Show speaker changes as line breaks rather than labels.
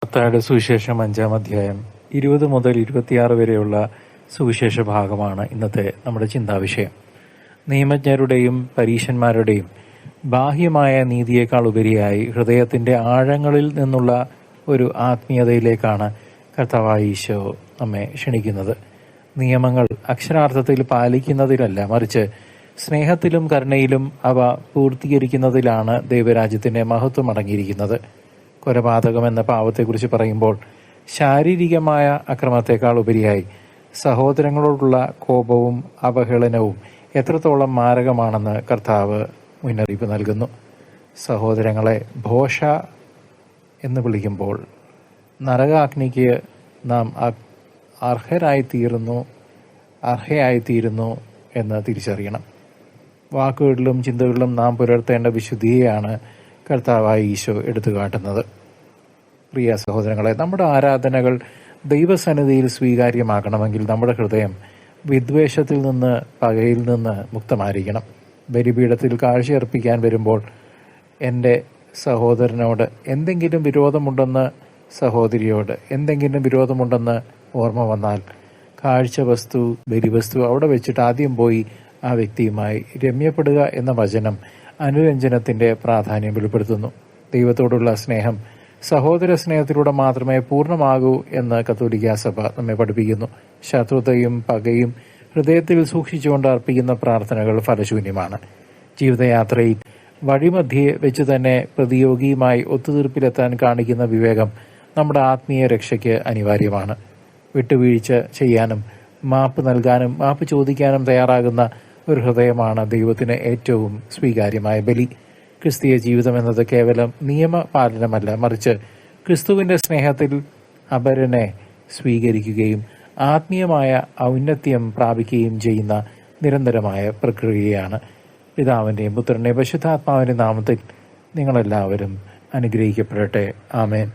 മത്തായിയുടെ സുവിശേഷം 5-ാം അധ്യായം 20 മുതൽ 26 വരെയുള്ള സുവിശേഷ ഭാഗമാണ് ഇന്നത്തെ നമ്മുടെ ചിന്താവിഷയം. നിയമജ്ഞരുടെയും പരീശന്മാരുടെയും ബാഹ്യമായ നീതിയേക്കാൾ ഉപരിയായി ഹൃദയത്തിന്റെ ആഴങ്ങളിൽ നിന്നുള്ള ഒരു ആത്മീയതയിലേക്കാണ് കർത്താവായ ഈശോ നമ്മെ ക്ഷണിക്കുന്നത്. നിയമങ്ങൾ അക്ഷരാർത്ഥത്തിൽ പാലിക്കുന്നതിലല്ല, മറിച്ച് സ്നേഹത്തിലും കരുണയിലും അവ പൂർത്തീകരിക്കുന്നതിലാണ് ദൈവരാജ്യത്തിന്റെ മഹത്വം അടങ്ങിയിരിക്കുന്നത്. കൊലപാതകം എന്ന പാവത്തെക്കുറിച്ച് പറയുമ്പോൾ ശാരീരികമായ അക്രമത്തെക്കാൾ ഉപരിയായി സഹോദരങ്ങളോടുള്ള കോപവും അവഹേളനവും എത്രത്തോളം മാരകമാണെന്ന് കർത്താവ് മുന്നറിയിപ്പ് നൽകുന്നു. സഹോദരങ്ങളെ ഭോഷ എന്ന് വിളിക്കുമ്പോൾ നരകാഗ്നിക്ക് നാം അർഹയായിത്തീരുന്നു എന്ന് തിരിച്ചറിയണം. വാക്കുകളിലും ചിന്തകളിലും നാം പുലർത്തേണ്ട വിശുദ്ധിയെയാണ് കർത്താവായ ഈശോ എടുത്തു കാട്ടുന്നത്. പ്രിയ സഹോദരങ്ങളെ, നമ്മുടെ ആരാധനകൾ ദൈവസന്നിധിയിൽ സ്വീകാര്യമാകണമെങ്കിൽ നമ്മുടെ ഹൃദയം വിദ്വേഷത്തിൽ നിന്ന്, പകയിൽ നിന്ന് മുക്തമായിരിക്കണം. ബലിപീഠത്തിൽ കാഴ്ചയർപ്പിക്കാൻ വരുമ്പോൾ എൻ്റെ സഹോദരനോട് എന്തെങ്കിലും വിരോധമുണ്ടെന്ന്, സഹോദരിയോട് എന്തെങ്കിലും വിരോധമുണ്ടെന്ന് ഓർമ്മ വന്നാൽ കാഴ്ചവസ്തു, ബലിവസ്തു അവിടെ വെച്ചിട്ട് ആദ്യം പോയി ആ വ്യക്തിയുമായി രമ്യപ്പെടുക എന്ന വചനം അനുരഞ്ജനത്തിന്റെ പ്രാധാന്യം വെളിപ്പെടുത്തുന്നു. ദൈവത്തോടുള്ള സ്നേഹം സഹോദര സ്നേഹത്തിലൂടെ മാത്രമേ പൂർണ്ണമാകൂ എന്ന് കത്തോലിക്കാ സഭ നമ്മെ പഠിപ്പിക്കുന്നു. ശത്രുതയും പകയും ഹൃദയത്തിൽ സൂക്ഷിച്ചുകൊണ്ട് അർപ്പിക്കുന്ന പ്രാർത്ഥനകൾ ഫലശൂന്യമാണ്. ജീവിതയാത്രയിൽ വഴിമധ്യേ വെച്ച് തന്നെ പ്രതിയോഗിയുമായി ഒത്തുതീർപ്പിലെത്താൻ കാണിക്കുന്ന വിവേകം നമ്മുടെ ആത്മീയ രക്ഷയ്ക്ക് അനിവാര്യമാണ്. വിട്ടുവീഴ്ച ചെയ്യാനും മാപ്പ് നൽകാനും മാപ്പ് ചോദിക്കാനും തയ്യാറാകുന്ന ഒരു ഹൃദയമാണ് ദൈവത്തിന് ഏറ്റവും സ്വീകാര്യമായ ബലി. ക്രിസ്തീയ ജീവിതം എന്നത് കേവലം നിയമപാലനമല്ല, മറിച്ച് ക്രിസ്തുവിന്റെ സ്നേഹത്തിൽ അപരനെ സ്വീകരിക്കുകയും ആത്മീയമായ ഔന്നത്യം പ്രാപിക്കുകയും ചെയ്യുന്ന നിരന്തരമായ പ്രക്രിയയാണ്. പിതാവിന്റെയും പുത്രന്റെയും പരിശുദ്ധാത്മാവിന്റെ നാമത്തിൽ നിങ്ങളെല്ലാവരും അനുഗ്രഹിക്കപ്പെടട്ടെ. ആമേൻ.